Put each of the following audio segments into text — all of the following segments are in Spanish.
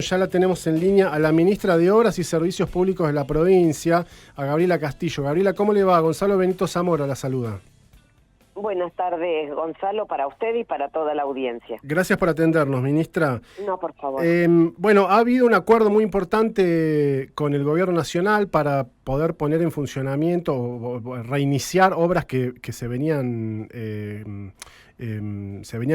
ya la tenemos en línea a la ministra de Obras y Servicios Públicos de la provincia, a Gabriela Castillo. Gabriela, ¿cómo le va? Gonzalo Benito Zamora la saluda. Buenas tardes, Gonzalo, para usted y para toda la audiencia. Gracias por atendernos, ministra. No, por favor. Bueno, ha habido un acuerdo muy importante con el Gobierno Nacional para poder poner en funcionamiento o reiniciar obras que se venían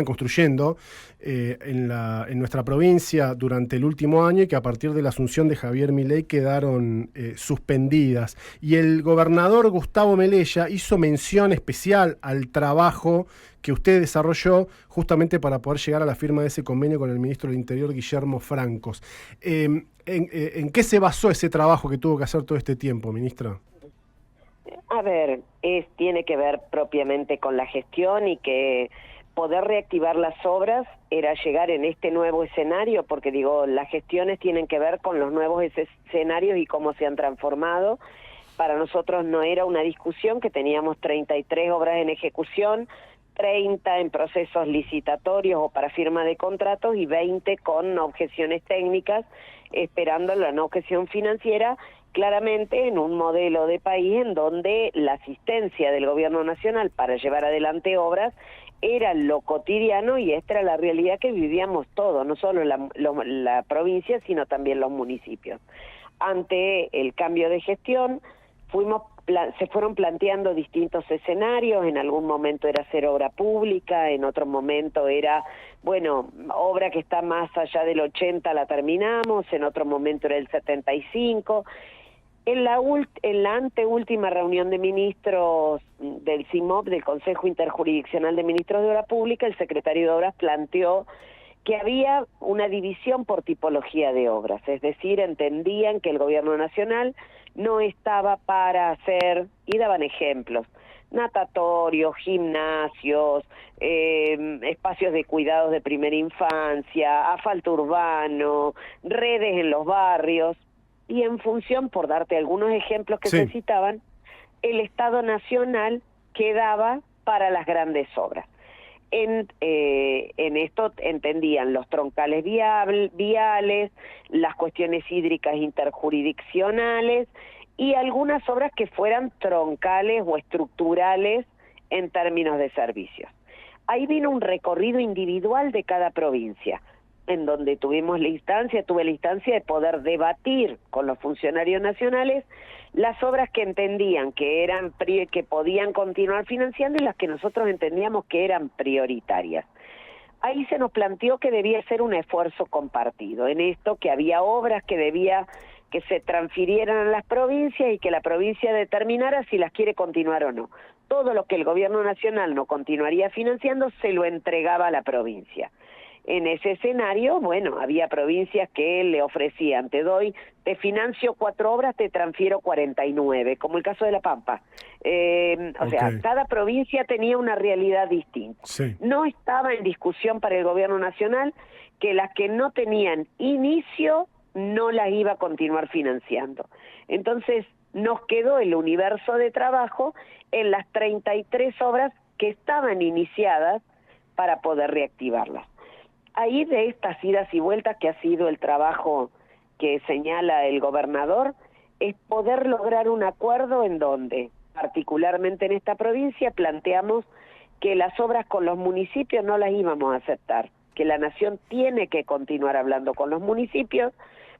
construyendo en nuestra provincia durante el último año y que a partir de la asunción de Javier Milei quedaron suspendidas. Y el gobernador Gustavo Melella hizo mención especial al trabajo que usted desarrolló justamente para poder llegar a la firma de ese convenio con el ministro del Interior, Guillermo Francos. ¿En qué se basó ese trabajo que tuvo que hacer todo este tiempo, ministra? A ver, tiene que ver propiamente con la gestión y que poder reactivar las obras era llegar en este nuevo escenario, porque digo, las gestiones tienen que ver con los nuevos escenarios y cómo se han transformado. Para nosotros no era una discusión que teníamos 33 obras en ejecución, 30 en procesos licitatorios o para firma de contratos y 20 con objeciones técnicas, esperando la no objeción financiera, claramente en un modelo de país en donde la asistencia del gobierno nacional para llevar adelante obras era lo cotidiano y esta era la realidad que vivíamos todos, no solo la provincia, sino también los municipios. Ante el cambio de gestión, se fueron planteando distintos escenarios. En algún momento era hacer obra pública, en otro momento era, bueno, obra que está más allá del 80 la terminamos, en otro momento era el 75. En la anteúltima reunión de ministros del CIMOP, del Consejo Interjurisdiccional de Ministros de Obra Pública, el secretario de Obras planteó que había una división por tipología de obras, es decir, entendían que el gobierno nacional no estaba para hacer, y daban ejemplos, natatorios, gimnasios, espacios de cuidados de primera infancia, asfalto urbano, redes en los barrios, y en función, por darte algunos ejemplos que se citaban, el Estado Nacional quedaba para las grandes obras. En esto entendían los troncales viales, las cuestiones hídricas interjurisdiccionales y algunas obras que fueran troncales o estructurales en términos de servicios. Ahí vino un recorrido individual de cada provincia, en donde tuve la instancia de poder debatir con los funcionarios nacionales las obras que entendían que podían continuar financiando y las que nosotros entendíamos que eran prioritarias. Ahí se nos planteó que debía ser un esfuerzo compartido, en esto que había obras que se transfirieran a las provincias y que la provincia determinara si las quiere continuar o no. Todo lo que el gobierno nacional no continuaría financiando se lo entregaba a la provincia. En ese escenario, bueno, había provincias que le ofrecían, te financio 4 obras, te transfiero 49, como el caso de La Pampa. O sea, cada provincia tenía una realidad distinta. Sí. No estaba en discusión para el gobierno nacional que las que no tenían inicio no las iba a continuar financiando. Entonces, nos quedó el universo de trabajo en las 33 obras que estaban iniciadas para poder reactivarlas. Ahí de estas idas y vueltas que ha sido el trabajo que señala el gobernador, es poder lograr un acuerdo en donde, particularmente en esta provincia, planteamos que las obras con los municipios no las íbamos a aceptar, que la nación tiene que continuar hablando con los municipios,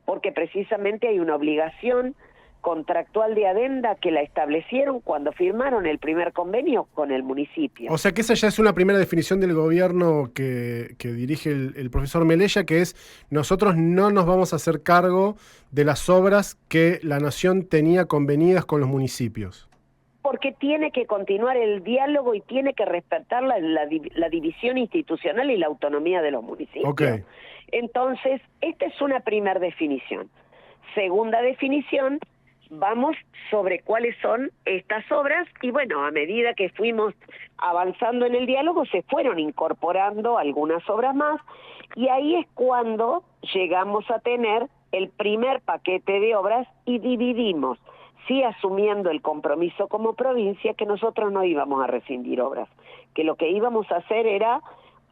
porque precisamente hay una obligación contractual de adenda que la establecieron cuando firmaron el primer convenio con el municipio. O sea que esa ya es una primera definición del gobierno que dirige el profesor Melella, que es: nosotros no nos vamos a hacer cargo de las obras que la nación tenía convenidas con los municipios. Porque tiene que continuar el diálogo y tiene que respetar la división institucional y la autonomía de los municipios. Okay. Entonces, esta es una primera definición. Segunda definición, vamos sobre cuáles son estas obras y bueno, a medida que fuimos avanzando en el diálogo se fueron incorporando algunas obras más y ahí es cuando llegamos a tener el primer paquete de obras y dividimos, sí asumiendo el compromiso como provincia que nosotros no íbamos a rescindir obras, que lo que íbamos a hacer era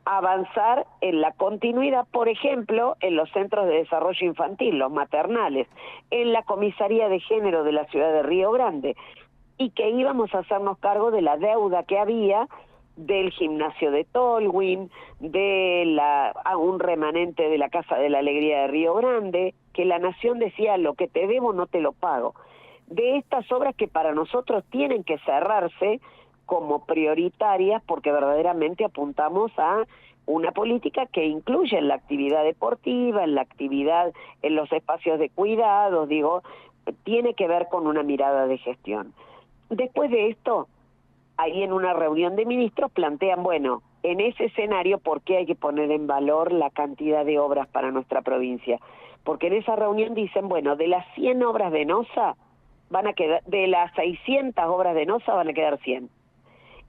avanzar en la continuidad, por ejemplo, en los centros de desarrollo infantil, los maternales, en la comisaría de género de la ciudad de Río Grande, y que íbamos a hacernos cargo de la deuda que había del gimnasio de Tolwyn, un remanente de la Casa de la Alegría de Río Grande, que la Nación decía, lo que te debo no te lo pago. De estas obras que para nosotros tienen que cerrarse como prioritarias, porque verdaderamente apuntamos a una política que incluye en la actividad deportiva, en la actividad, en los espacios de cuidados, tiene que ver con una mirada de gestión. Después de esto, ahí en una reunión de ministros plantean, bueno, en ese escenario, ¿por qué hay que poner en valor la cantidad de obras para nuestra provincia? Porque en esa reunión dicen, bueno, de las 100 obras de NOSA, van a quedar, de las 600 obras de NOSA van a quedar 100.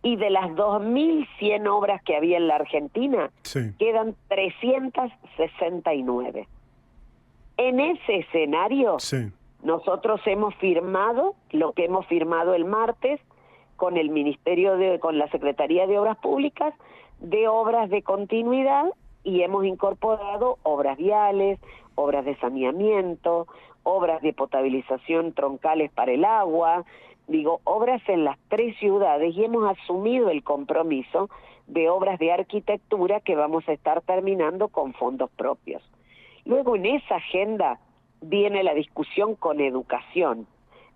Y de las 2.100 obras que había en la Argentina, quedan 369. En ese escenario, nosotros hemos firmado lo que hemos firmado el martes con el con la Secretaría de Obras Públicas, de obras de continuidad, y hemos incorporado obras viales, obras de saneamiento, obras de potabilización troncales para el agua, obras en las 3 ciudades, y hemos asumido el compromiso de obras de arquitectura que vamos a estar terminando con fondos propios. Luego en esa agenda viene la discusión con educación.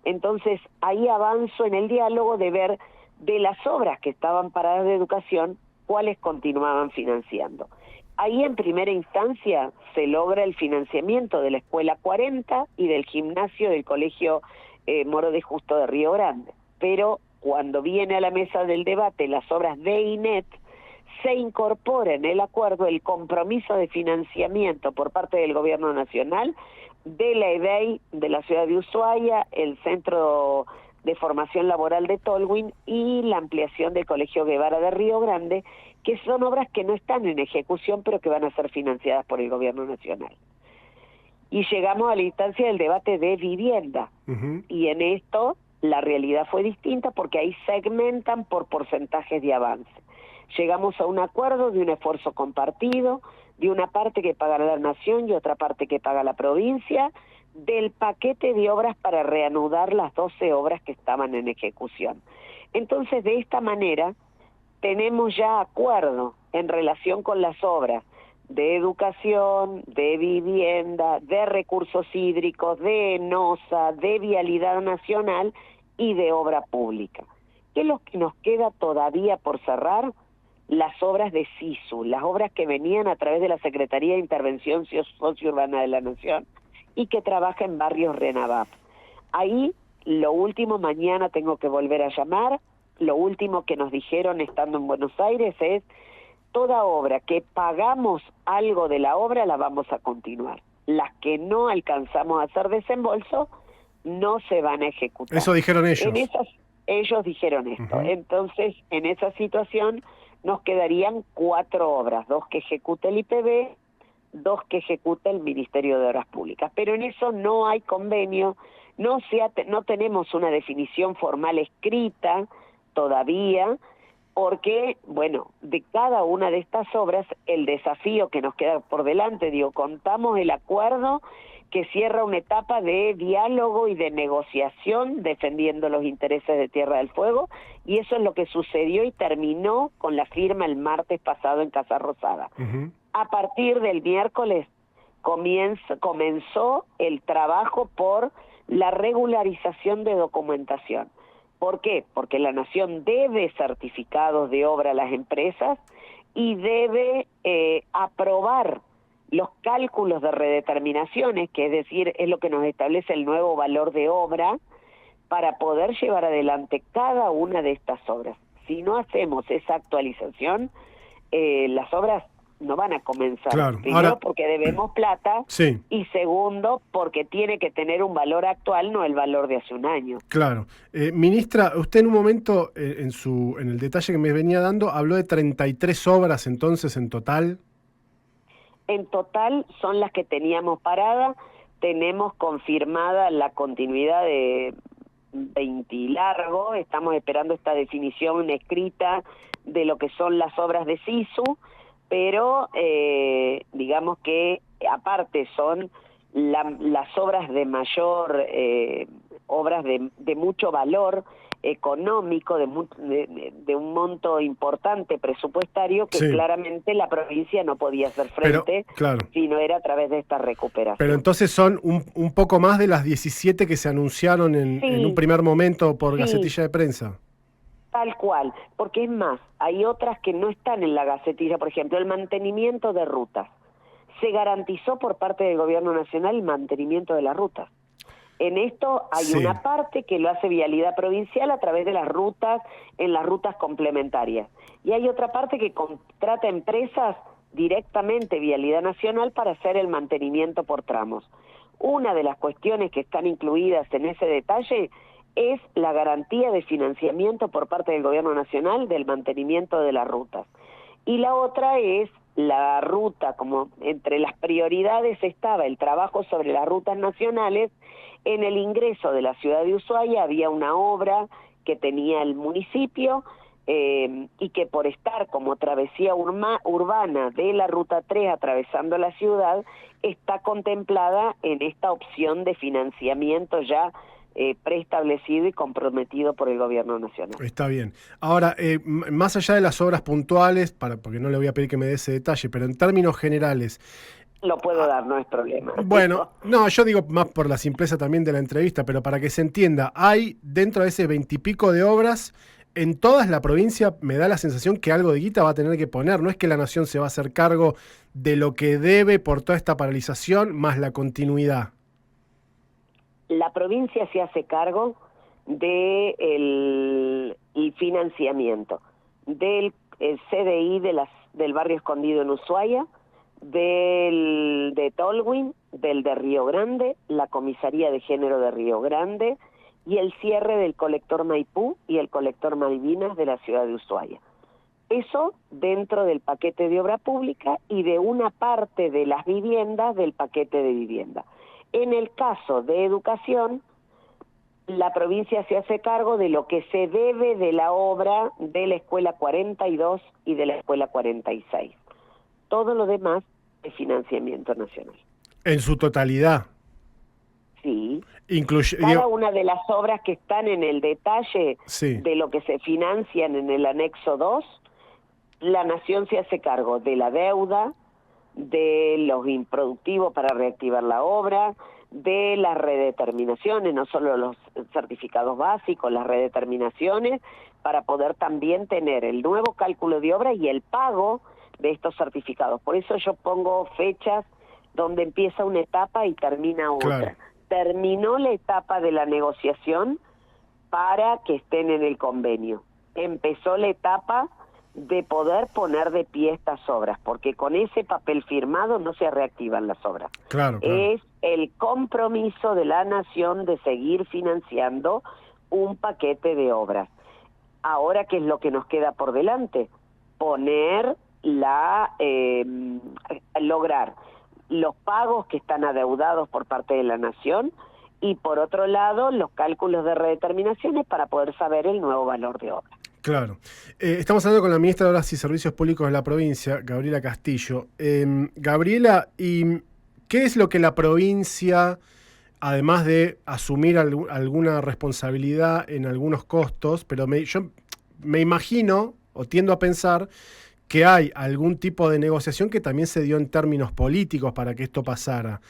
Entonces ahí avanzo en el diálogo de ver de las obras que estaban paradas de educación, cuáles continuaban financiando. Ahí en primera instancia se logra el financiamiento de la Escuela 40 y del gimnasio del Colegio Moro de Justo de Río Grande. Pero cuando viene a la mesa del debate las obras de INET, se incorpora en el acuerdo el compromiso de financiamiento por parte del Gobierno Nacional de la EDEI de la ciudad de Ushuaia, el Centro de Formación Laboral de Tolwyn y la ampliación del Colegio Guevara de Río Grande, que son obras que no están en ejecución, pero que van a ser financiadas por el Gobierno Nacional. Y llegamos a la instancia del debate de vivienda, y en esto la realidad fue distinta porque ahí segmentan por porcentajes de avance. Llegamos a un acuerdo de un esfuerzo compartido, de una parte que paga la Nación y otra parte que paga la provincia, del paquete de obras para reanudar las 12 obras que estaban en ejecución. Entonces, de esta manera, tenemos ya acuerdo en relación con las obras de educación, de vivienda, de recursos hídricos, de NOSA, de vialidad nacional y de obra pública. ¿Qué es lo que nos queda todavía por cerrar? Las obras de SISU, las obras que venían a través de la Secretaría de Intervención Sociourbana de la Nación y que trabaja en barrios RENAVAP. Ahí, lo último, mañana tengo que volver a llamar, lo último que nos dijeron estando en Buenos Aires es, toda obra que pagamos algo de la obra la vamos a continuar. Las que no alcanzamos a hacer desembolso no se van a ejecutar. Eso dijeron ellos. Ellos dijeron esto. Entonces, en esa situación nos quedarían 4 obras, 2 que ejecuta el IPB, 2 que ejecuta el Ministerio de Obras Públicas. Pero en eso no hay convenio, no tenemos una definición formal escrita todavía, porque, bueno, de cada una de estas obras, el desafío que nos queda por delante, contamos el acuerdo que cierra una etapa de diálogo y de negociación defendiendo los intereses de Tierra del Fuego, y eso es lo que sucedió y terminó con la firma el martes pasado en Casa Rosada. A partir del miércoles comenzó el trabajo por la regularización de documentación. ¿Por qué? Porque la Nación debe certificados de obra a las empresas y debe aprobar los cálculos de redeterminaciones, que es decir, es lo que nos establece el nuevo valor de obra, para poder llevar adelante cada una de estas obras. Si no hacemos esa actualización, las obras no van a comenzar. Claro. Primero, ahora, porque debemos plata, sí. Y segundo, porque tiene que tener un valor actual, no el valor de hace un año. Claro. Ministra, usted en un momento, en el detalle que me venía dando, habló de 33 obras entonces en total. En total son las que teníamos paradas. Tenemos confirmada la continuidad de 20 largo. Estamos esperando esta definición escrita de lo que son las obras de SISU. pero digamos que aparte son las obras de mayor, obras de mucho valor económico, de un monto importante presupuestario que Sí. claramente la provincia no podía hacer frente, Claro. si no era a través de esta recuperación. Pero entonces son un poco más de las 17 que se anunciaron en un primer momento por Gacetilla de Prensa. Tal cual, porque es más, hay otras que no están en la Gacetilla, por ejemplo, el mantenimiento de rutas. Se garantizó por parte del Gobierno Nacional el mantenimiento de las rutas. En esto hay una parte que lo hace Vialidad Provincial a través de las rutas, en las rutas complementarias. Y hay otra parte que contrata empresas directamente Vialidad Nacional para hacer el mantenimiento por tramos. Una de las cuestiones que están incluidas en ese detalle es la garantía de financiamiento por parte del Gobierno Nacional del mantenimiento de las rutas. Y la otra es la ruta, como entre las prioridades estaba el trabajo sobre las rutas nacionales. En el ingreso de la ciudad de Ushuaia había una obra que tenía el municipio y que por estar como travesía urbana de la Ruta 3 atravesando la ciudad, está contemplada en esta opción de financiamiento ya preestablecido y comprometido por el Gobierno Nacional. Está bien. Ahora, más allá de las obras puntuales, porque no le voy a pedir que me dé ese detalle, pero en términos generales... Lo puedo dar, no es problema. Bueno, no, yo digo más por la simpleza también de la entrevista, pero para que se entienda, hay dentro de ese 20 y pico de obras, en toda la provincia me da la sensación que algo de guita va a tener que poner. No es que la Nación se va a hacer cargo de lo que debe por toda esta paralización, más la continuidad. La provincia se hace cargo del financiamiento del CDI del barrio escondido en Ushuaia, de Tolwyn, del de Río Grande, la comisaría de género de Río Grande y el cierre del colector Maipú y el colector Malvinas de la ciudad de Ushuaia. Eso dentro del paquete de obra pública y de una parte de las viviendas del paquete de vivienda. En el caso de educación, la provincia se hace cargo de lo que se debe de la obra de la Escuela 42 y de la Escuela 46. Todo lo demás es financiamiento nacional. En su totalidad. Sí. Incluye, cada una de las obras que están en el detalle sí, de lo que se financian en el anexo 2, la Nación se hace cargo de la deuda, de los improductivos para reactivar la obra, de las redeterminaciones, no solo los certificados básicos, las redeterminaciones, para poder también tener el nuevo cálculo de obra y el pago de estos certificados. Por eso yo pongo fechas donde empieza una etapa y termina otra. Claro. Terminó la etapa de la negociación para que estén en el convenio. Empezó la etapa de poder poner de pie estas obras, porque con ese papel firmado no se reactivan las obras. Claro. Es el compromiso de la Nación de seguir financiando un paquete de obras. Ahora, ¿qué es lo que nos queda por delante? Lograr los pagos que están adeudados por parte de la Nación y, por otro lado, los cálculos de redeterminaciones para poder saber el nuevo valor de obra. Claro. Estamos hablando con la ministra de Obras y Servicios Públicos de la provincia, Gabriela Castillo. Gabriela, ¿y qué es lo que la provincia, además de asumir alguna responsabilidad en algunos costos, pero yo me imagino o tiendo a pensar que hay algún tipo de negociación que también se dio en términos políticos para que esto pasara?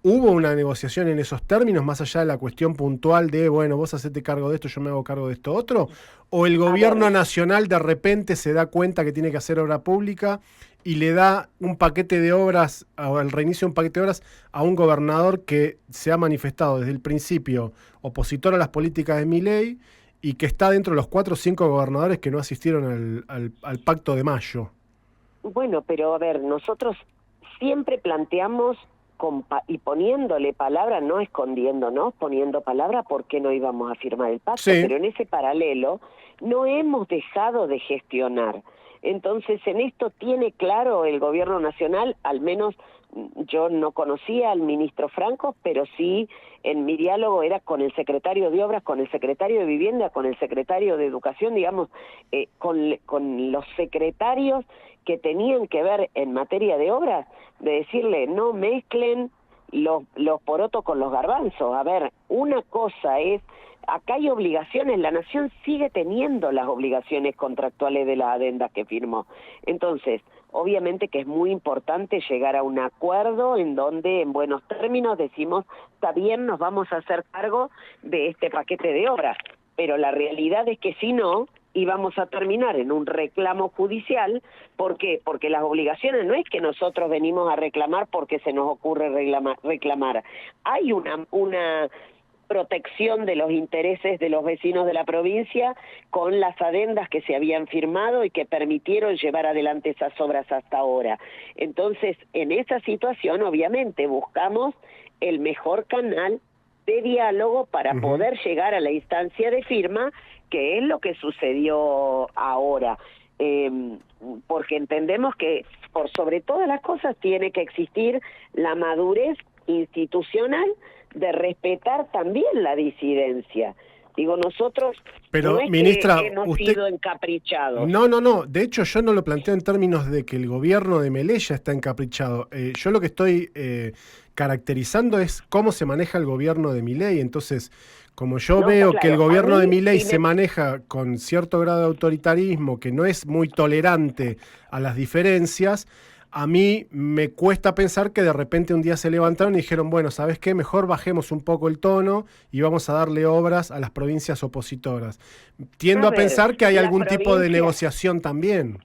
¿Hubo una negociación en esos términos, más allá de la cuestión puntual de, bueno, vos hacete cargo de esto, yo me hago cargo de esto otro? ¿O el gobierno nacional de repente se da cuenta que tiene que hacer obra pública y le da un paquete de obras, o el reinicio de un paquete de obras a un gobernador que se ha manifestado desde el principio opositor a las políticas de Milei y que está dentro de los 4 o 5 gobernadores que no asistieron al Pacto de Mayo? Bueno, pero a ver, nosotros siempre planteamos y poniéndole palabra, no escondiéndonos, poniendo palabra, ¿por qué no íbamos a firmar el pacto? Sí. Pero en ese paralelo no hemos dejado de gestionar Entonces, en esto tiene claro el gobierno nacional, al menos yo no conocía al ministro Franco, pero sí en mi diálogo era con el secretario de Obras, con el secretario de Vivienda, con el secretario de Educación, digamos, con los secretarios que tenían que ver en materia de obras, de decirle no mezclen los porotos con los garbanzos. A ver, una cosa es, acá hay obligaciones, la Nación sigue teniendo las obligaciones contractuales de las adendas que firmó. Entonces, obviamente que es muy importante llegar a un acuerdo en donde en buenos términos decimos, está bien, nos vamos a hacer cargo de este paquete de obras, pero la realidad es que si no, íbamos a terminar en un reclamo judicial. ¿Por qué? Porque las obligaciones no es que nosotros venimos a reclamar porque se nos ocurre reclamar. Hay una protección de los intereses de los vecinos de la provincia con las adendas que se habían firmado y que permitieron llevar adelante esas obras hasta ahora. Entonces, en esa situación, obviamente, buscamos el mejor canal de diálogo para poder llegar a la instancia de firma, que es lo que sucedió ahora. Porque entendemos que, por sobre todas las cosas, tiene que existir la madurez institucional de respetar también la disidencia. Digo, nosotros pero, no es ministra, que hemos sido encaprichados. No. De hecho, yo no lo planteo en términos de que el gobierno de Melella está encaprichado. Yo lo que estoy caracterizando es cómo se maneja el gobierno de Milei. Entonces, como yo veo que el gobierno de Milei se maneja con cierto grado de autoritarismo, que no es muy tolerante a las diferencias, a mí me cuesta pensar que de repente un día se levantaron y dijeron, bueno, ¿sabes qué? Mejor bajemos un poco el tono y vamos a darle obras a las provincias opositoras. Tiendo a pensar que hay algún tipo de negociación también.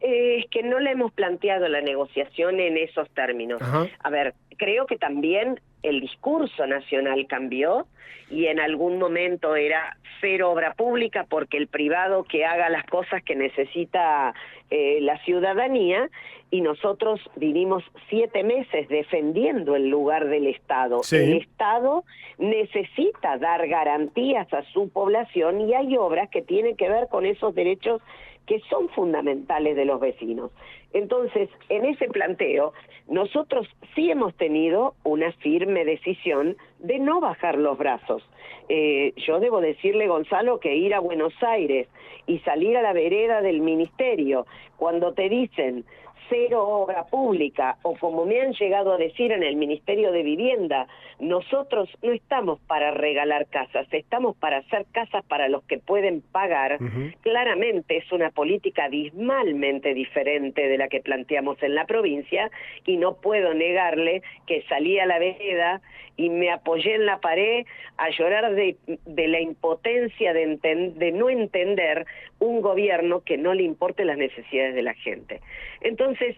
Es que no le hemos planteado la negociación en esos términos. Ajá. A ver, creo que también el discurso nacional cambió y en algún momento era cero obra pública porque el privado que haga las cosas que necesita la ciudadanía, y nosotros vivimos 7 meses defendiendo el lugar del Estado. Sí. El Estado necesita dar garantías a su población y hay obras que tienen que ver con esos derechos que son fundamentales de los vecinos. Entonces, en ese planteo, nosotros sí hemos tenido una firme decisión de no bajar los brazos. Yo debo decirle, Gonzalo, que ir a Buenos Aires y salir a la vereda del ministerio, cuando te dicen cero obra pública, o como me han llegado a decir en el Ministerio de Vivienda, nosotros no estamos para regalar casas, estamos para hacer casas para los que pueden pagar. Claramente es una política abismalmente diferente de la que planteamos en la provincia, y no puedo negarle que salí a la vereda y me apoyé en la pared a llorar de la impotencia de no entender un gobierno que no le importe las necesidades de la gente. Entonces,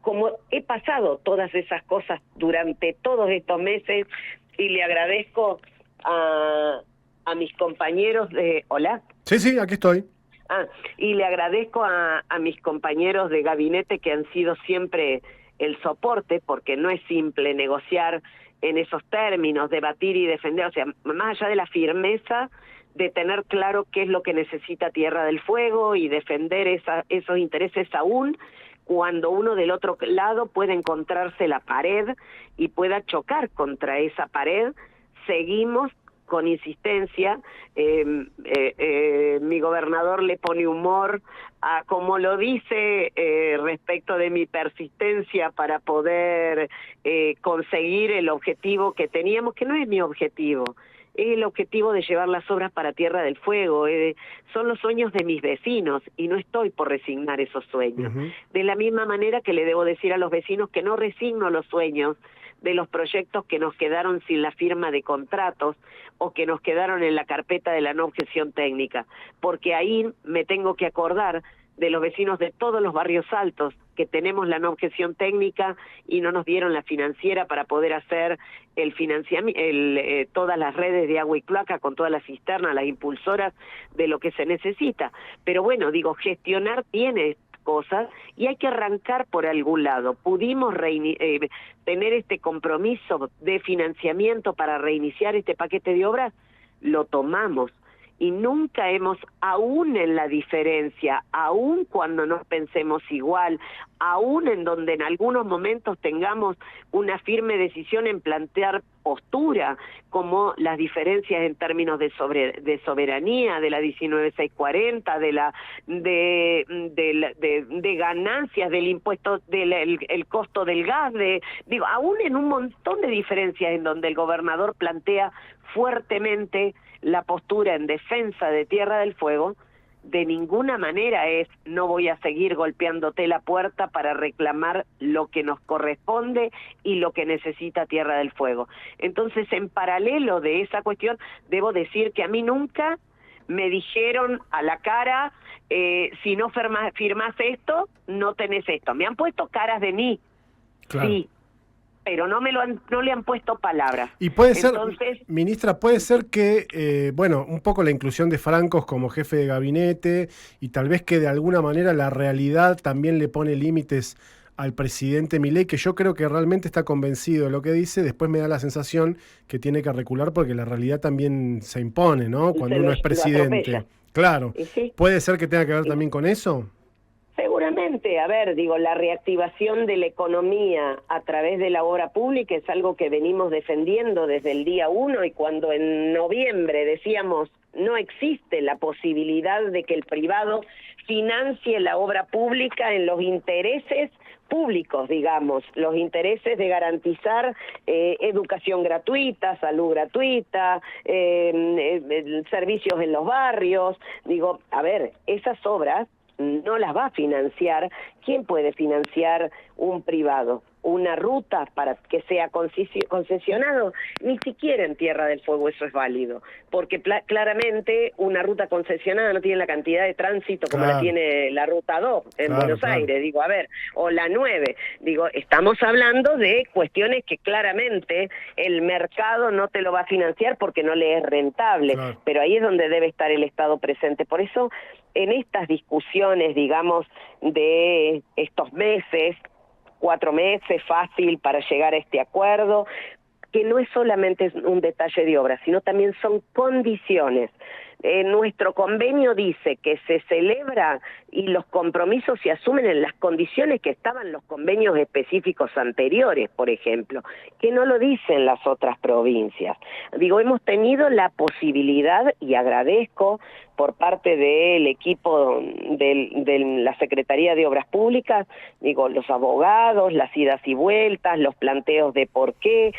como he pasado todas esas cosas durante todos estos meses, y le agradezco a mis compañeros de... ¿Hola? Sí, aquí estoy. Y le agradezco a mis compañeros de gabinete que han sido siempre el soporte, porque no es simple negociar en esos términos, debatir y defender, o sea, más allá de la firmeza de tener claro qué es lo que necesita Tierra del Fuego y defender esos intereses aún cuando uno del otro lado puede encontrarse la pared y pueda chocar contra esa pared, seguimos con insistencia. Mi gobernador le pone humor a como lo dice respecto de mi persistencia para poder conseguir el objetivo que teníamos, que no es mi objetivo, es el objetivo de llevar las obras para Tierra del Fuego. Son los sueños de mis vecinos y no estoy por resignar esos sueños. De la misma manera que le debo decir a los vecinos que no resigno los sueños de los proyectos que nos quedaron sin la firma de contratos o que nos quedaron en la carpeta de la no objeción técnica, porque ahí me tengo que acordar de los vecinos de todos los barrios altos que tenemos la no objeción técnica y no nos dieron la financiera para poder hacer el financiamiento, todas las redes de agua y cloaca con todas las cisternas, las impulsoras de lo que se necesita. Pero bueno, digo, gestionar tiene cosas y hay que arrancar por algún lado. Pudimos tener este compromiso de financiamiento para reiniciar este paquete de obras, lo tomamos. y nunca hemos, aún en la diferencia, aún cuando no pensemos igual, aún en donde en algunos momentos tengamos una firme decisión en plantear postura, como las diferencias en términos de soberanía, de la 19640, de ganancias, del impuesto, el costo del gas, digo, aún en un montón de diferencias en donde el gobernador plantea fuertemente la postura en defensa de Tierra del Fuego, de ninguna manera es no voy a seguir golpeándote la puerta para reclamar lo que nos corresponde y lo que necesita Tierra del Fuego. Entonces, en paralelo de esa cuestión, debo decir que a mí nunca me dijeron a la cara, si no firmás esto, no tenés esto. Me han puesto caras de mí, claro. Sí, pero no le han puesto palabras. Y puede ser, ministra, puede ser que, bueno, un poco la inclusión de Francos como jefe de gabinete y tal vez que de alguna manera la realidad también le pone límites al presidente Milei, que yo creo que realmente está convencido de lo que dice, después me da la sensación que tiene que recular porque la realidad también se impone, ¿no? Cuando uno es presidente. Claro. ¿Sí? ¿Puede ser que tenga que ver también con eso? Seguramente, a ver, digo, la reactivación de la economía a través de la obra pública es algo que venimos defendiendo desde el día 1 y cuando en noviembre decíamos no existe la posibilidad de que el privado financie la obra pública en los intereses públicos, digamos, los intereses de garantizar educación gratuita, salud gratuita, servicios en los barrios. Digo, a ver, esas obras no las va a financiar. ¿Quién puede financiar un privado? Una ruta para que sea concesionado, ni siquiera en Tierra del Fuego eso es válido, porque claramente una ruta concesionada no tiene la cantidad de tránsito como la tiene la Ruta 2 en Buenos Aires, digo, a ver, o la 9, digo, estamos hablando de cuestiones que claramente el mercado no te lo va a financiar porque no le es rentable, pero ahí es donde debe estar el Estado presente. Por eso, en estas discusiones, digamos, de estos meses, 4 meses fácil para llegar a este acuerdo, que no es solamente un detalle de obra, sino también son condiciones. Nuestro convenio dice que se celebra y los compromisos se asumen en las condiciones que estaban los convenios específicos anteriores, por ejemplo, que no lo dicen las otras provincias. Digo, hemos tenido la posibilidad, y agradezco por parte del equipo de la Secretaría de Obras Públicas, digo, los abogados, las idas y vueltas, los planteos de por qué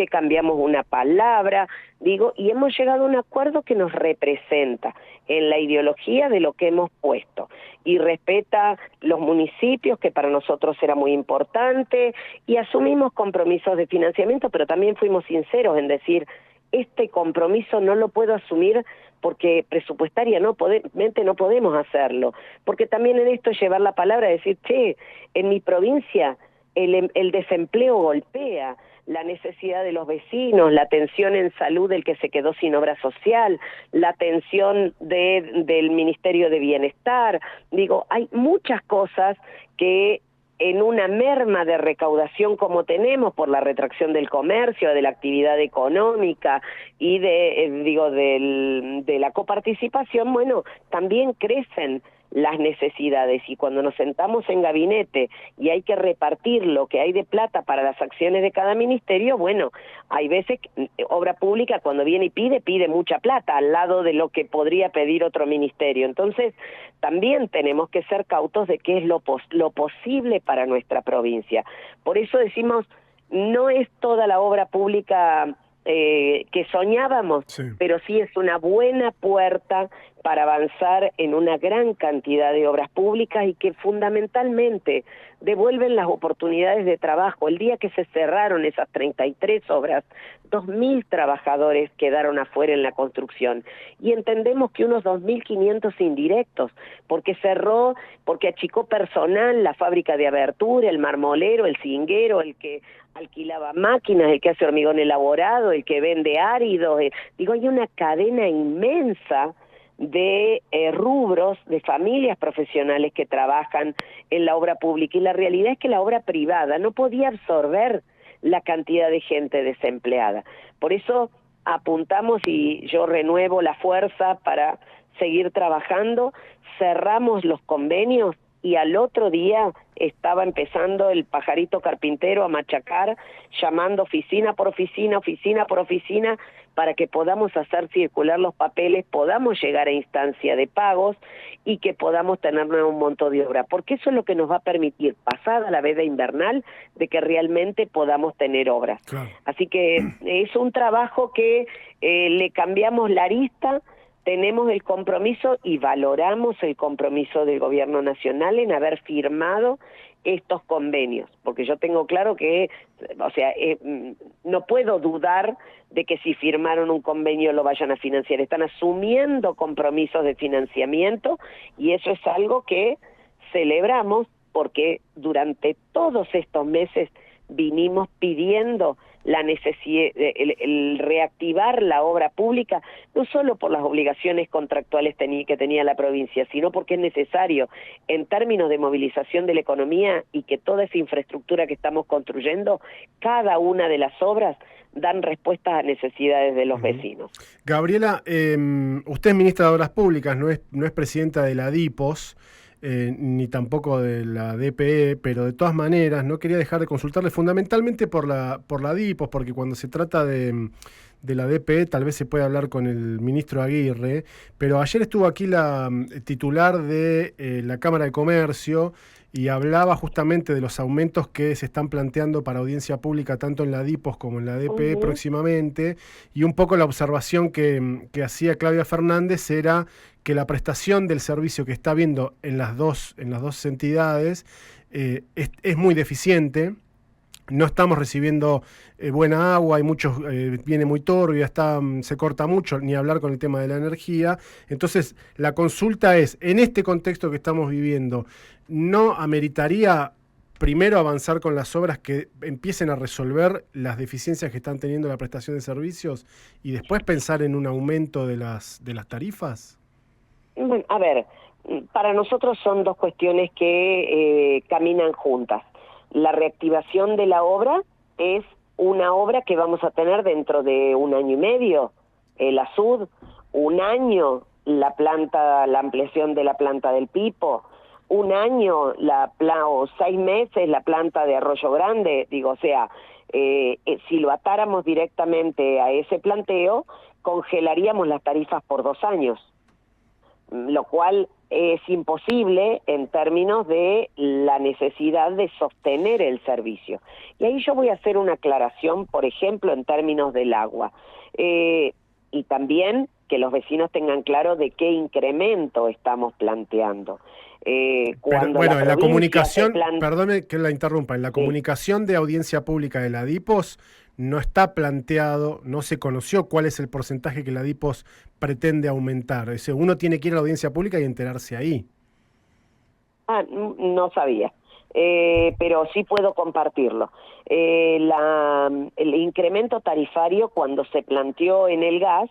cambiamos una palabra, digo, y hemos llegado a un acuerdo que nos representa en la ideología de lo que hemos puesto y respeta los municipios, que para nosotros era muy importante, y asumimos compromisos de financiamiento, pero también fuimos sinceros en decir, este compromiso no lo puedo asumir porque presupuestariamente no podemos hacerlo, porque también en esto es llevar la palabra, decir, che, en mi provincia el desempleo golpea, la necesidad de los vecinos, la atención en salud del que se quedó sin obra social, la atención del Ministerio de Bienestar. Digo, hay muchas cosas que en una merma de recaudación como tenemos por la retracción del comercio, de la actividad económica y de la coparticipación, bueno, también crecen las necesidades, y cuando nos sentamos en gabinete y hay que repartir lo que hay de plata para las acciones de cada ministerio, bueno, hay veces que obra pública cuando viene y pide mucha plata al lado de lo que podría pedir otro ministerio. Entonces también tenemos que ser cautos de qué es lo posible para nuestra provincia. Por eso decimos, no es toda la obra pública que soñábamos, pero sí es una buena puerta para avanzar en una gran cantidad de obras públicas y que fundamentalmente devuelven las oportunidades de trabajo. El día que se cerraron esas 33 obras, 2.000 trabajadores quedaron afuera en la construcción, y entendemos que unos 2.500 indirectos, porque cerró, porque achicó personal, la fábrica de abertura, el marmolero, el cinguero, el que alquilaba máquinas, el que hace hormigón elaborado, el que vende áridos, digo, hay una cadena inmensa de rubros, de familias profesionales que trabajan en la obra pública, y la realidad es que la obra privada no podía absorber la cantidad de gente desempleada. Por eso apuntamos y yo renuevo la fuerza para seguir trabajando, cerramos los convenios y al otro día estaba empezando el pajarito carpintero a machacar, llamando oficina por oficina, oficina por oficina, para que podamos hacer circular los papeles, podamos llegar a instancia de pagos y que podamos tener nuevo monto de obra, porque eso es lo que nos va a permitir, pasada la veda invernal, de que realmente podamos tener obras. Claro. Así que es un trabajo que le cambiamos la arista, tenemos el compromiso y valoramos el compromiso del gobierno nacional en haber firmado estos convenios, porque yo tengo claro que, o sea, no puedo dudar de que si firmaron un convenio lo vayan a financiar, están asumiendo compromisos de financiamiento y eso es algo que celebramos porque durante todos estos meses vinimos pidiendo la necesidad, el reactivar la obra pública, no solo por las obligaciones contractuales que tenía la provincia, sino porque es necesario en términos de movilización de la economía y que toda esa infraestructura que estamos construyendo, cada una de las obras dan respuestas a necesidades de los vecinos. Gabriela, usted es ministra de Obras Públicas, no es presidenta de la DIPOS, ni tampoco de la DPE, pero de todas maneras no quería dejar de consultarle fundamentalmente por la DIPOS, porque cuando se trata de la DPE tal vez se puede hablar con el ministro Aguirre, pero ayer estuvo aquí la titular de la Cámara de Comercio y hablaba justamente de los aumentos que se están planteando para audiencia pública tanto en la DIPOS como en la DPE próximamente, y un poco la observación que hacía Claudia Fernández era que la prestación del servicio que está habiendo en las dos entidades es muy deficiente. No estamos recibiendo buena agua, hay muchos, viene muy turbia, se corta mucho, ni hablar con el tema de la energía. Entonces, la consulta es, en este contexto que estamos viviendo, ¿no ameritaría primero avanzar con las obras que empiecen a resolver las deficiencias que están teniendo la prestación de servicios y después pensar en un aumento de las tarifas? Bueno, a ver, para nosotros son dos cuestiones que caminan juntas. La reactivación de la obra es una obra que vamos a tener dentro de 1 año y medio, el ASUD, 1 año la ampliación de la planta del Pipo, 1 año o 6 meses la planta de Arroyo Grande, digo, o sea, si lo atáramos directamente a ese planteo, congelaríamos las tarifas por 2 años, lo cual es imposible en términos de la necesidad de sostener el servicio. Y ahí yo voy a hacer una aclaración, por ejemplo, en términos del agua. Y también que los vecinos tengan claro de qué incremento estamos planteando. Pero, bueno, en la comunicación, perdone que la interrumpa, en la comunicación de audiencia pública de la DIPOS no está planteado, no se conoció cuál es el porcentaje que la DIPOS pretende aumentar. Es decir, uno tiene que ir a la audiencia pública y enterarse ahí. No sabía, pero sí puedo compartirlo. El incremento tarifario cuando se planteó en el gas,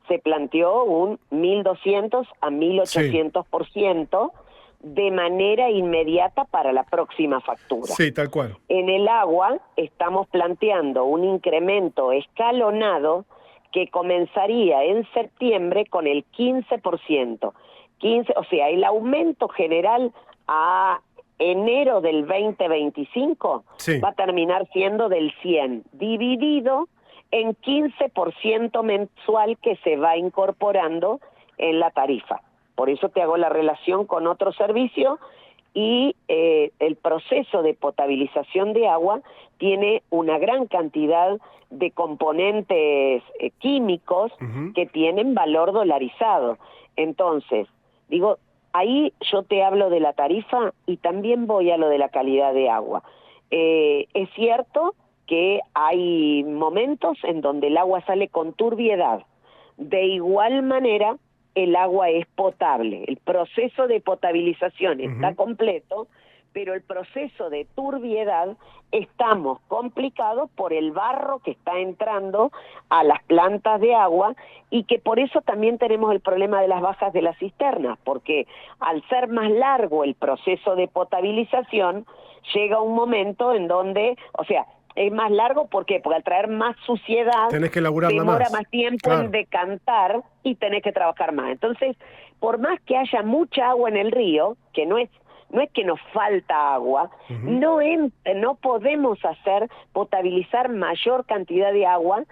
se planteó un 1.200 a 1.800%, sí, de manera inmediata para la próxima factura. Sí, tal cual. En el agua estamos planteando un incremento escalonado que comenzaría en septiembre con el 15%. O sea, el aumento general a enero del 2025 sí, va a terminar siendo del 100, dividido en 15% mensual que se va incorporando en la tarifa. Por eso te hago la relación con otro servicio y el proceso de potabilización de agua tiene una gran cantidad de componentes químicos que tienen valor dolarizado. Entonces, digo, ahí yo te hablo de la tarifa y también voy a lo de la calidad de agua. Es cierto que hay momentos en donde el agua sale con turbiedad. De igual manera, el agua es potable. El proceso de potabilización está completo, pero el proceso de turbiedad estamos complicados por el barro que está entrando a las plantas de agua y que por eso también tenemos el problema de las bajas de las cisternas, porque al ser más largo el proceso de potabilización, llega un momento en donde, o sea, es más largo. ¿Por qué? Porque al traer más suciedad tenés que elaborarla demora más tiempo claro. en decantar y tenés que trabajar más. Entonces, por más que haya mucha agua en el río, que no es que nos falta agua, no podemos potabilizar mayor cantidad de agua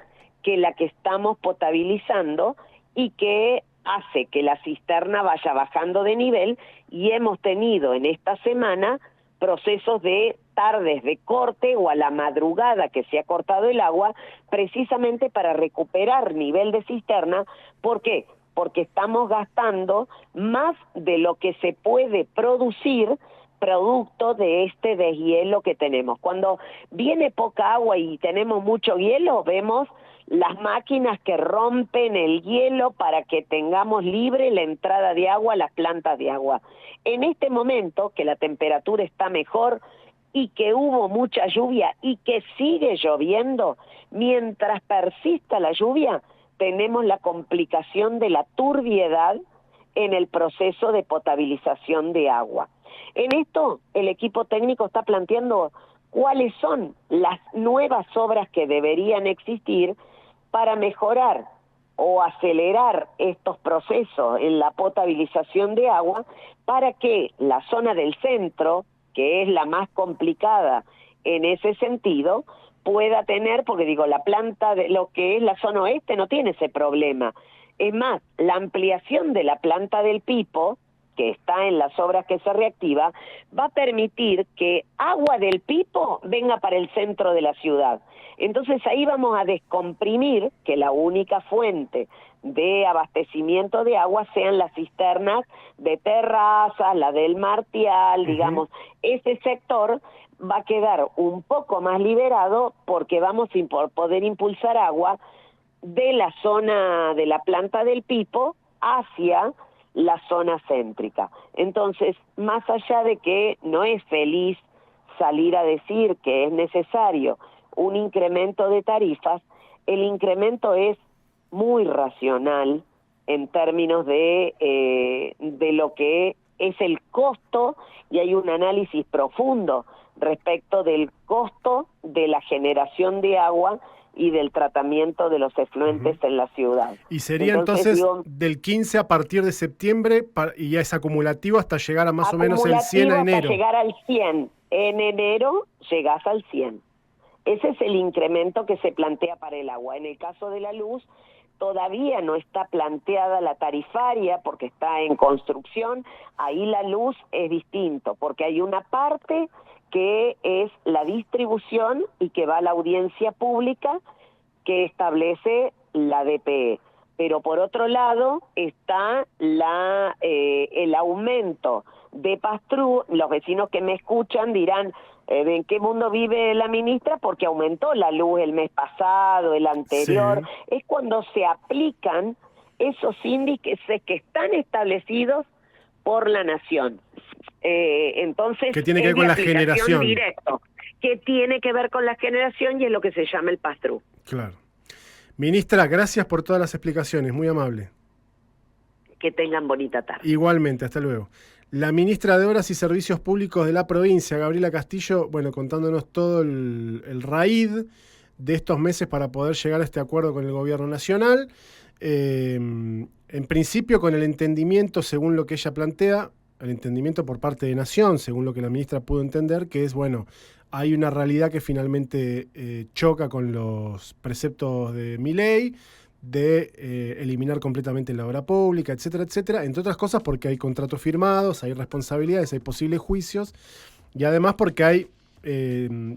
que la que estamos potabilizando, y que hace que la cisterna vaya bajando de nivel, y hemos tenido en esta semana procesos de tardes de corte o a la madrugada que se ha cortado el agua, precisamente para recuperar nivel de cisterna. ¿Por qué? Porque estamos gastando más de lo que se puede producir producto de este deshielo que tenemos. Cuando viene poca agua y tenemos mucho hielo, vemos las máquinas que rompen el hielo para que tengamos libre la entrada de agua a las plantas de agua. En este momento, que la temperatura está mejor y que hubo mucha lluvia y que sigue lloviendo, mientras persista la lluvia, tenemos la complicación de la turbiedad en el proceso de potabilización de agua. En esto, el equipo técnico está planteando cuáles son las nuevas obras que deberían existir para mejorar o acelerar estos procesos en la potabilización de agua, para que la zona del centro, que es la más complicada en ese sentido, pueda tener, porque digo, la planta de lo que es la zona oeste no tiene ese problema. Es más, la ampliación de la planta del Pipo, que está en las obras que se reactiva, va a permitir que agua del Pipo venga para el centro de la ciudad. Entonces ahí vamos a descomprimir que la única fuente de abastecimiento de agua sean las cisternas de Terrazas, la del Martial, digamos. Ese sector va a quedar un poco más liberado, porque vamos a poder impulsar agua de la zona de la planta del Pipo hacia la zona céntrica. Entonces, más allá de que no es feliz salir a decir que es necesario un incremento de tarifas, el incremento es muy racional en términos de lo que es el costo, y hay un análisis profundo respecto del costo de la generación de agua y del tratamiento de los efluentes en la ciudad. Y sería entonces del 15 a partir de septiembre, y ya es acumulativo hasta llegar a más o menos el 100 a enero. Hasta llegar al 100. En enero llegás al 100. Ese es el incremento que se plantea para el agua. En el caso de la luz, todavía no está planteada la tarifaria porque está en construcción. Ahí la luz es distinto, porque hay una parte que es la distribución y que va a la audiencia pública que establece la DPE. Pero por otro lado está el aumento de pass-through. Los vecinos que me escuchan dirán, ¿en qué mundo vive la ministra? Porque aumentó la luz el mes pasado, el anterior. Sí. Es cuando se aplican esos índices que están establecidos por la Nación. Entonces, ¿qué tiene que ver con la generación? Directo, que tiene que ver con la generación, y es lo que se llama el pass-through. Claro. Ministra, gracias por todas las explicaciones, muy amable. Que tengan bonita tarde. Igualmente, hasta luego. La ministra de Obras y Servicios Públicos de la provincia, Gabriela Castillo, contándonos todo el raíz de estos meses para poder llegar a este acuerdo con el gobierno nacional. En principio, con el entendimiento, según lo que ella plantea, el entendimiento por parte de Nación, según lo que la ministra pudo entender, que es, hay una realidad que finalmente choca con los preceptos de Milei, de eliminar completamente la obra pública, etcétera, etcétera, entre otras cosas porque hay contratos firmados, hay responsabilidades, hay posibles juicios, y además porque hay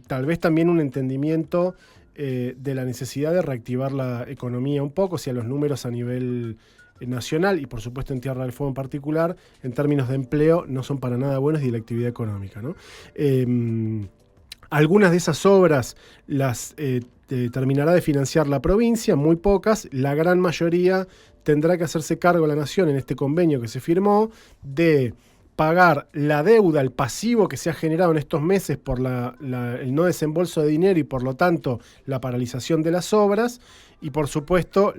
tal vez también un entendimiento de la necesidad de reactivar la economía un poco, los números a nivel nacional y por supuesto en Tierra del Fuego en particular, en términos de empleo, no son para nada buenos, y de la actividad económica, ¿no? Algunas de esas obras las terminará de financiar la provincia, muy pocas. La gran mayoría tendrá que hacerse cargo la Nación en este convenio que se firmó de pagar la deuda, el pasivo que se ha generado en estos meses por el no desembolso de dinero y por lo tanto la paralización de las obras, y por supuesto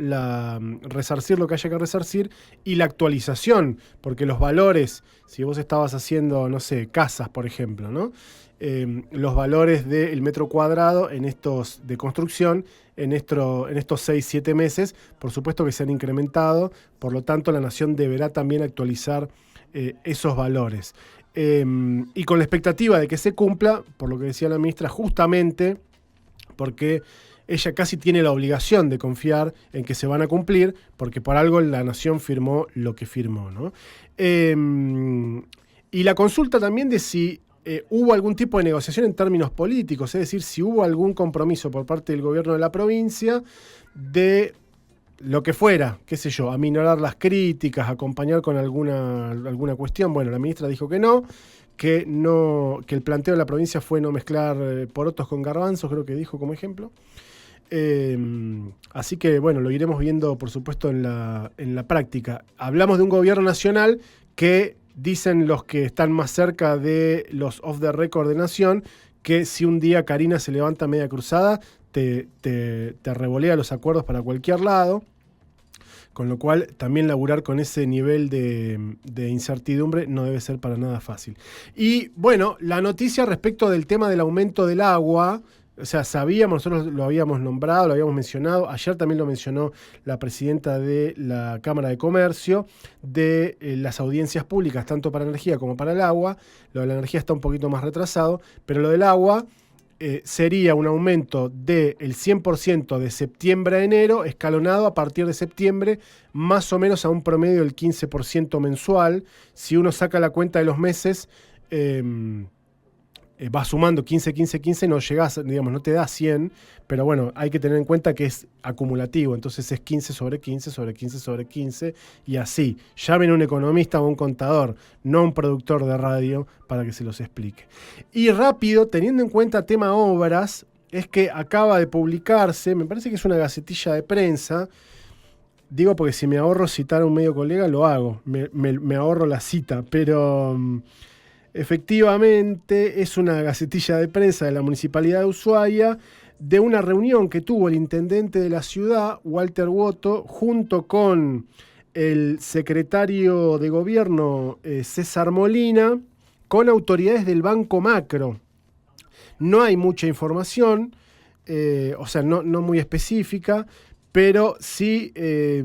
resarcir lo que haya que resarcir, y la actualización, porque los valores, si vos estabas haciendo, casas por ejemplo, ¿no? los valores del metro cuadrado en estos de construcción en estos 6-7 meses. Por supuesto que se han incrementado, por lo tanto la Nación deberá también actualizar esos valores. Y con la expectativa de que se cumpla, por lo que decía la ministra, justamente porque ella casi tiene la obligación de confiar en que se van a cumplir, porque por algo la Nación firmó lo que firmó, ¿no? Y la consulta también de si hubo algún tipo de negociación en términos políticos, es decir, si hubo algún compromiso por parte del gobierno de la provincia de lo que fuera, qué sé yo, aminorar las críticas, acompañar con alguna cuestión. Bueno, la ministra dijo que no, que el planteo de la provincia fue no mezclar porotos con garbanzos, creo que dijo como ejemplo. Así que, bueno, lo iremos viendo, por supuesto, en la práctica. Hablamos de un gobierno nacional que dicen los que están más cerca de los off the record de Nación, que si un día Karina se levanta media cruzada, te revolea los acuerdos para cualquier lado. Con lo cual, también laburar con ese nivel de incertidumbre no debe ser para nada fácil. Y bueno, la noticia respecto del tema del aumento del agua, o sea, sabíamos, nosotros lo habíamos nombrado, lo habíamos mencionado, ayer también lo mencionó la presidenta de la Cámara de Comercio, de las audiencias públicas, tanto para energía como para el agua. Lo de la energía está un poquito más retrasado, pero lo del agua sería un aumento del 100% de septiembre a enero, escalonado a partir de septiembre, más o menos a un promedio del 15% mensual. Si uno saca la cuenta de los meses, va sumando 15, 15, 15, no llegás, digamos, no te da 100, pero bueno, hay que tener en cuenta que es acumulativo, entonces es 15 sobre 15 sobre 15 sobre 15 y así. Llamen a un economista o a un contador, no a un productor de radio para que se los explique. Y rápido, teniendo en cuenta tema obras, es que acaba de publicarse, me parece que es una gacetilla de prensa, digo porque si me ahorro citar a un medio colega lo hago, me ahorro la cita, pero efectivamente es una gacetilla de prensa de la Municipalidad de Ushuaia de una reunión que tuvo el intendente de la ciudad, Walter Woto, junto con el secretario de gobierno César Molina, con autoridades del Banco Macro. No hay mucha información, o sea, no muy específica, pero sí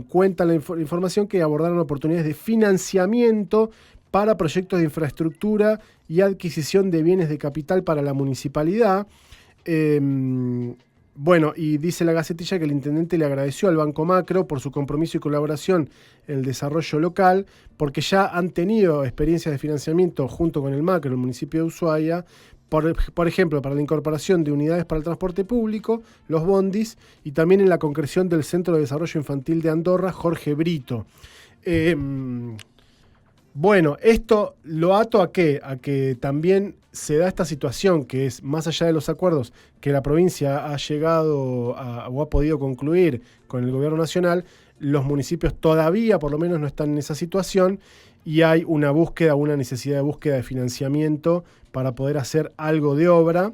cuenta la información que abordaron oportunidades de financiamiento para proyectos de infraestructura y adquisición de bienes de capital para la municipalidad. Bueno, y dice la gacetilla que el intendente le agradeció al Banco Macro por su compromiso y colaboración en el desarrollo local, porque ya han tenido experiencias de financiamiento junto con el Macro, el municipio de Ushuaia, por ejemplo, para la incorporación de unidades para el transporte público, los bondis, y también en la concreción del Centro de Desarrollo Infantil de Andorra, Jorge Brito. Bueno, esto lo ato ¿a qué? A que también se da esta situación que es, más allá de los acuerdos que la provincia ha llegado o ha podido concluir con el gobierno nacional, los municipios todavía por lo menos no están en esa situación y hay una necesidad de búsqueda de financiamiento para poder hacer algo de obra.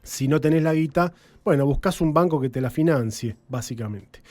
Si no tenés la guita, bueno, buscás un banco que te la financie, básicamente.